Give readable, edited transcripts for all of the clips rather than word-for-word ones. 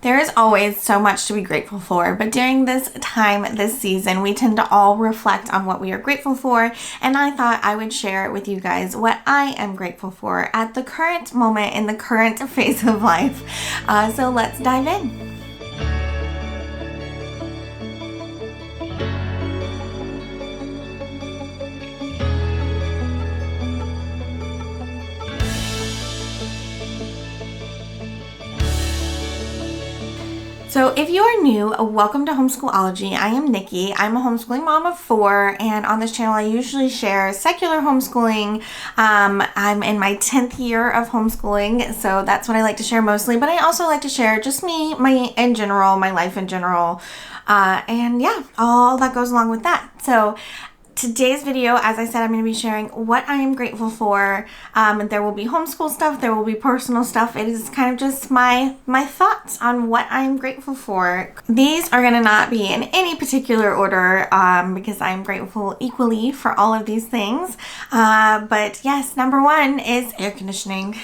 There is always so much to be grateful for, but during this time, this season, we tend to all reflect on what we are grateful for, and I thought I would share with you guys what I am grateful for at the current moment in the current phase of life. So let's dive in. So if you are new, welcome to Homeschool-ology. I am Nikki. I'm a homeschooling mom of 4, and on this channel I usually share secular homeschooling. I'm in my 10th year of homeschooling, so that's what I like to share mostly, but I also like to share just me, my life in general, and yeah, all that goes along with that. So today's video, as I said, I'm going to be sharing what I am grateful for. There will be homeschool stuff, there will be personal stuff. It is kind of just my thoughts on what I'm grateful for. These are going to not be in any particular order because I'm grateful equally for all of these things. But yes, number one is air conditioning.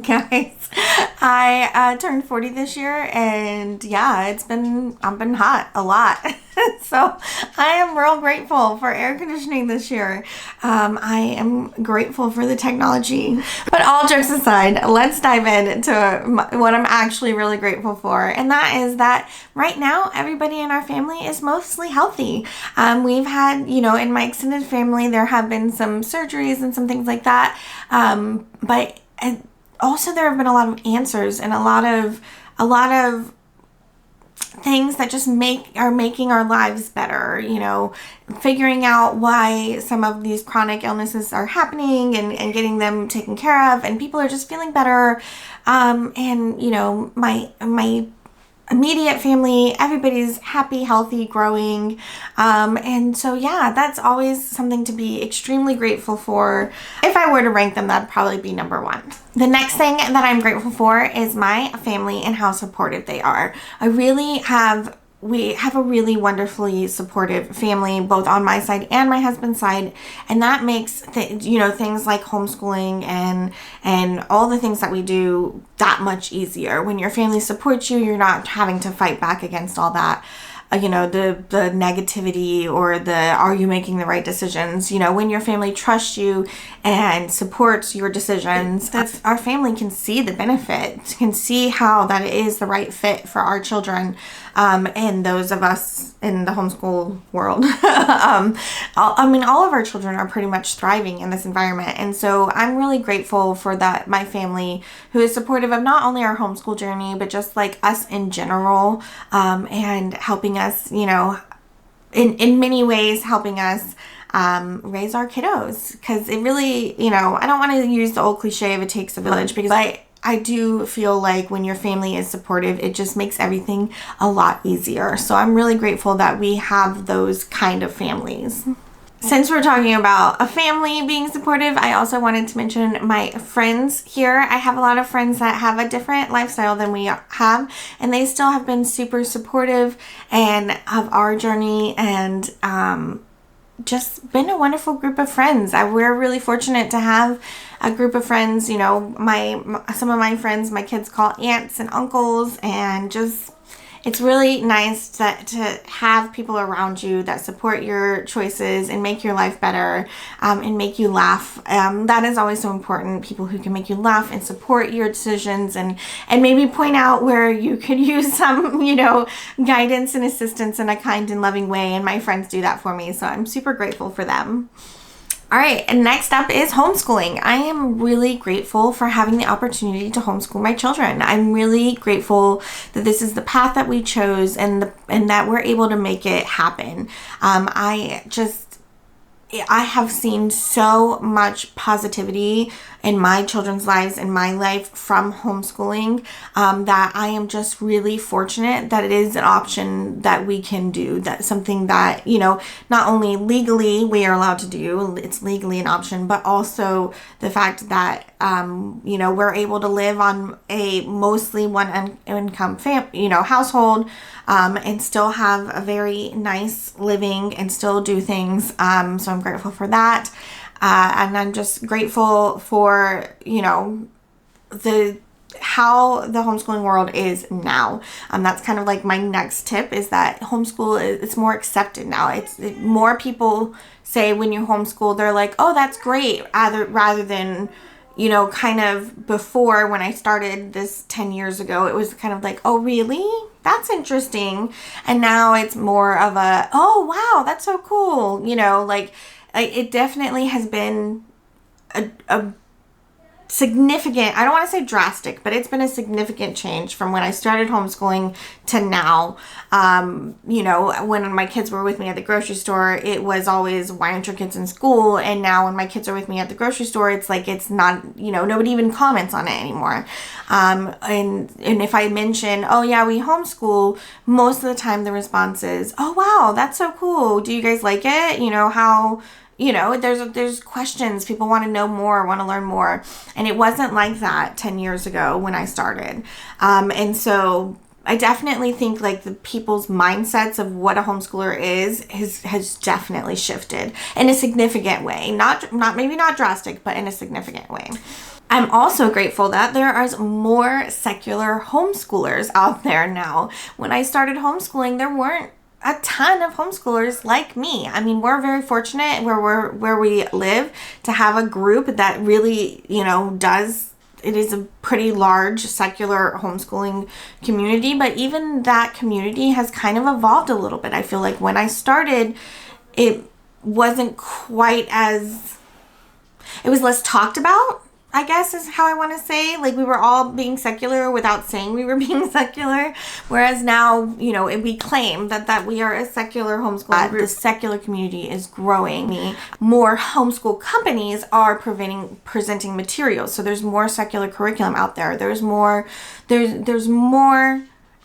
Guys, I turned 40 this year, and yeah, I've been hot a lot. So I am real grateful for air conditioning this year. I am grateful for the technology. But all jokes aside, let's dive into what I'm actually really grateful for. And that is that right now, everybody in our family is mostly healthy. We've had, in my extended family, there have been some surgeries and some things like that. But also there have been a lot of answers and a lot of things that just are making our lives better, figuring out why some of these chronic illnesses are happening and getting them taken care of, and people are just feeling better. And my immediate family, everybody's happy, healthy, growing. And so yeah, that's always something to be extremely grateful for. If I were to rank them, that'd probably be number 1. The next thing that I'm grateful for is my family and how supportive they are. We have a really wonderfully supportive family, both on my side and my husband's side, and that makes things like homeschooling and all the things that we do that much easier. When your family supports you, you're not having to fight back against all that. The negativity or are you making the right decisions? When your family trusts you and supports your decisions, our family can see the benefit, can see how that is the right fit for our children, and those of us in the homeschool world. All of our children are pretty much thriving in this environment. And so I'm really grateful for that, my family, who is supportive of not only our homeschool journey, but just like us in general, and helping us, in many ways, helping us raise our kiddos. Because it really, I don't want to use the old cliche of it takes a village, because I do feel like when your family is supportive, it just makes everything a lot easier. So I'm really grateful that we have those kind of families. Since we're talking about a family being supportive, I also wanted to mention my friends here. I have a lot of friends that have a different lifestyle than we have, and they still have been super supportive and of our journey, and just been a wonderful group of friends. We're really fortunate to have a group of friends. Some of my friends, my kids call aunts and uncles, and just it's really nice to have people around you that support your choices and make your life better, and make you laugh. That is always so important. People who can make you laugh and support your decisions and maybe point out where you could use some, guidance and assistance in a kind and loving way. And my friends do that for me. So I'm super grateful for them. All right, and next up is homeschooling. I am really grateful for having the opportunity to homeschool my children. I'm really grateful that this is the path that we chose and that we're able to make it happen. I have seen so much positivity in my children's lives, in my life, from homeschooling, that I am just really fortunate that it is an option that we can do. That's something that, not only legally we are allowed to do, it's legally an option, but also the fact that, we're able to live on a mostly one income household, and still have a very nice living and still do things. So I'm grateful for that. And I'm just grateful for, the how the homeschooling world is now. That's kind of like my next tip, is that homeschool it's more accepted now. More people say when you homeschool, they're like, oh, that's great, rather than, you know, kind of before, when I started this 10 years ago, it was kind of like, oh, really? That's interesting. And now it's more of a, oh, wow, that's so cool. You know, like it definitely has been a significant, I don't want to say drastic, but it's been a significant change from when I started homeschooling to now. You know, when my kids were with me at the grocery store, it was always, why aren't your kids in school? And now when my kids are with me at the grocery store, it's like, it's not, you know, nobody even comments on it anymore. And if I mention, oh yeah, we homeschool, most of the time the response is, oh wow, that's so cool. Do you guys like it? You know, how, you know, there's questions. People want to know more, want to learn more. And it wasn't like that 10 years ago when I started. And so I definitely think like the people's mindsets of what a homeschooler has definitely shifted in a significant way. Not maybe not drastic, but in a significant way. I'm also grateful that there are more secular homeschoolers out there now. When I started homeschooling, there weren't a ton of homeschoolers like me. I mean, we're very fortunate where we live to have a group that really, you know, it is a pretty large secular homeschooling community, but even that community has kind of evolved a little bit. I feel like when I started, it wasn't quite as, it was less talked about, I guess is how I want to say. Like, we were all being secular without saying we were being secular. Whereas now, you know, we claim that we are a secular homeschool group. The secular community is growing. More homeschool companies are presenting materials. So there's more secular curriculum out there. There's more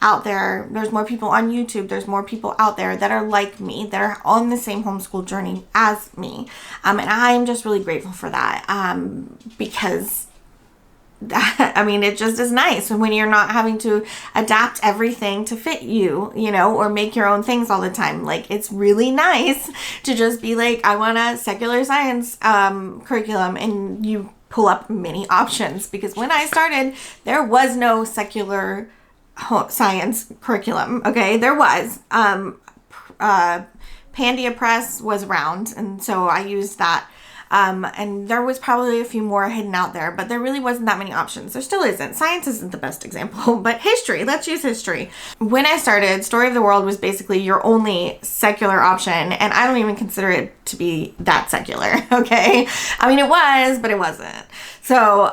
out there. There's more people on YouTube. There's more people out there that are like me, that are on the same homeschool journey as me. And I'm just really grateful for that. Because I mean, it just is nice when you're not having to adapt everything to fit you, you know, or make your own things all the time. Like, it's really nice to just be like, I want a secular science curriculum, and you pull up many options. Because when I started, there was no secular science curriculum. Okay, there was Pandia Press was around, and so I used that, and there was probably a few more hidden out there, but there really wasn't that many options. There still isn't. Science isn't the best example, but history, let's use history. When I started, Story of the World was basically your only secular option, and I don't even consider it to be that secular. Okay, I mean, it was, but it wasn't. So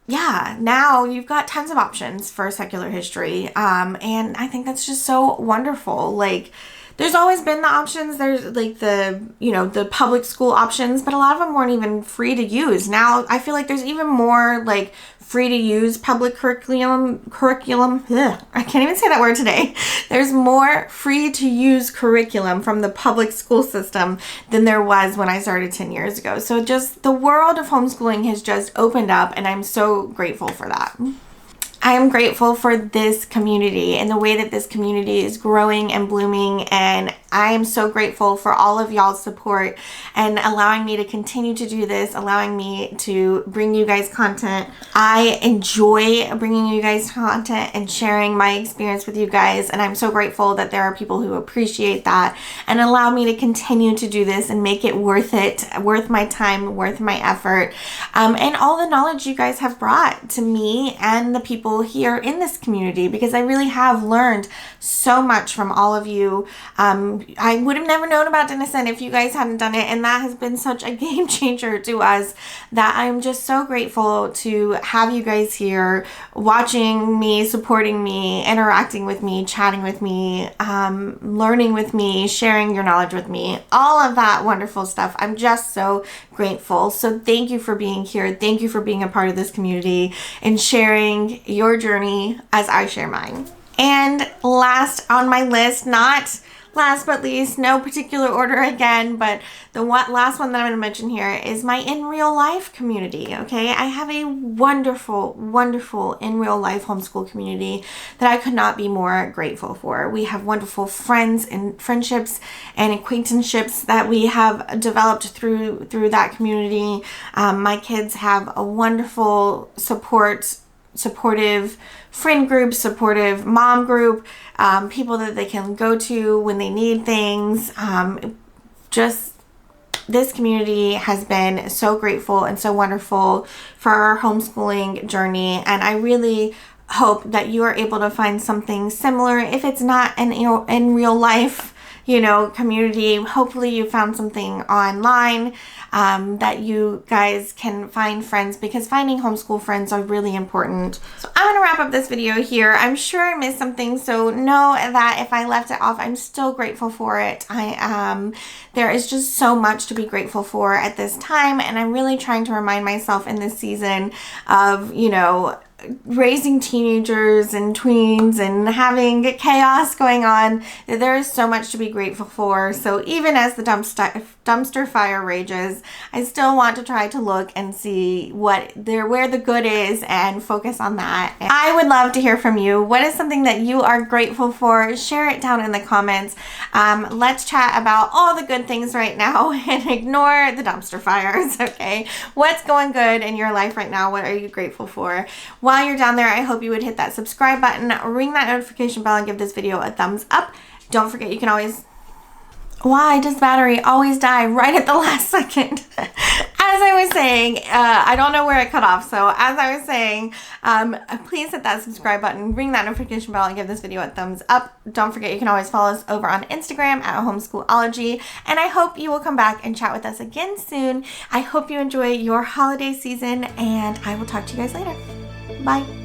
yeah, now you've got tons of options for secular history. And I think that's just so wonderful. Like, there's always been the options. There's like the public school options, but a lot of them weren't even free to use. Now I feel like there's even more like free to use public curriculum. Ugh, I can't even say that word today. There's more free to use curriculum from the public school system than there was when I started 10 years ago. So just the world of homeschooling has just opened up, and I'm so grateful for that. I am grateful for this community and the way that this community is growing and blooming, and I am so grateful for all of y'all's support and allowing me to continue to do this, allowing me to bring you guys content. I enjoy bringing you guys content and sharing my experience with you guys, and I'm so grateful that there are people who appreciate that and allow me to continue to do this and make it, worth my time, worth my effort, and all the knowledge you guys have brought to me and the people here in this community, because I really have learned so much from all of you. I would have never known about Denison if you guys hadn't done it, and that has been such a game changer to us that I'm just so grateful to have you guys here watching me, supporting me, interacting with me, chatting with me, learning with me, sharing your knowledge with me, all of that wonderful stuff. I'm just so grateful. So thank you for being here. Thank you for being a part of this community and sharing your journey as I share mine. And last on my list, not last but least, no particular order again, but the last one that I'm going to mention here is my in real life community. Okay, I have a wonderful, wonderful in real life homeschool community that I could not be more grateful for. We have wonderful friends and friendships and acquaintanceships that we have developed through that community. My kids have a wonderful support supportive friend group, supportive mom group, people that they can go to when they need things. Just this community has been so grateful and so wonderful for our homeschooling journey, and I really hope that you are able to find something similar. If it's not in real life, community, hopefully you found something online that you guys can find friends, because finding homeschool friends are really important. So I'm going to wrap up this video here. I'm sure I missed something, so know that if I left it off, I'm still grateful for it. There is just so much to be grateful for at this time, and I'm really trying to remind myself in this season of, raising teenagers and tweens and having chaos going on, there is so much to be grateful for. So even as the dumpster fire rages, I still want to try to look and see where the good is and focus on that. And I would love to hear from you. What is something that you are grateful for? Share it down in the comments. Let's chat about all the good things right now and ignore the dumpster fires, okay? What's going good in your life right now? What are you grateful for? While you're down there, I hope you would hit that subscribe button, ring that notification bell, and give this video a thumbs up. Don't forget, you can always... Why does battery always die right at the last second? As I was saying, I don't know where it cut off. So as I was saying, please hit that subscribe button, ring that notification bell, and give this video a thumbs up. Don't forget, you can always follow us over on Instagram at Homeschool-ology. And I hope you will come back and chat with us again soon. I hope you enjoy your holiday season, and I will talk to you guys later. Bye.